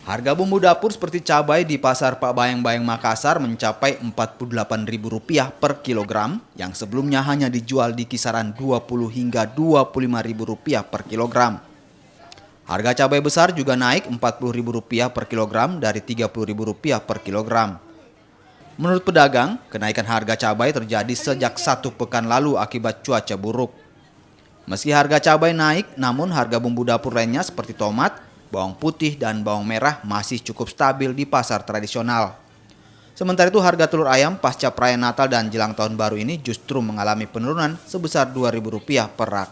Harga bumbu dapur seperti cabai di Pasar Pak Bayang-Bayang Makassar mencapai Rp48.000 per kilogram, yang sebelumnya hanya dijual di kisaran Rp20 hingga Rp25.000 per kilogram. Harga cabai besar juga naik Rp40.000 per kilogram dari Rp30.000 per kilogram. Menurut pedagang, kenaikan harga cabai terjadi sejak 1 pekan lalu akibat cuaca buruk. Meski harga cabai naik, namun harga bumbu dapur lainnya seperti tomat, bawang putih, dan bawang merah masih cukup stabil di pasar tradisional. Sementara itu harga telur ayam pasca perayaan Natal dan jelang tahun baru ini justru mengalami penurunan sebesar Rp2.000 per rak.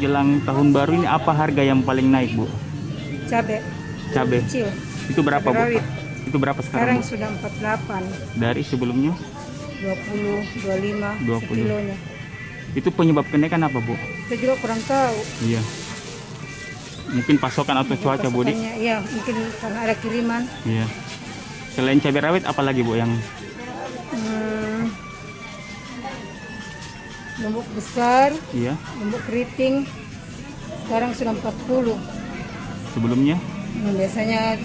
Jelang tahun baru ini apa harga yang paling naik, Bu? Cabai. Cabai. Kecil. Itu berapa, Bu? Rawit. Itu berapa sekarang, Bu? Sudah 48. Dari sebelumnya? 20, 25 20. sekilonya. Itu penyebab kenaikan apa, Bu? Saya juga kurang tahu. Iya. Mungkin pasokan atau cuaca, Bu? Iya, mungkin karena ada kiriman. Iya. Selain cabai rawit, apa lagi, Bu, yang Lombok besar, iya, lombok keriting, sekarang sudah 40. sebelumnya? Biasanya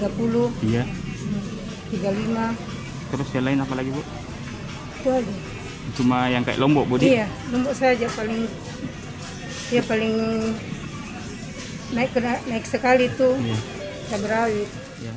30, Iya. 35. Terus yang lain apa lagi, Bu? Itu aja. Cuma yang kayak lombok, Bu? Iya, lombok saja paling naik sekali tuh. Iya. Cabai rawit. Iya.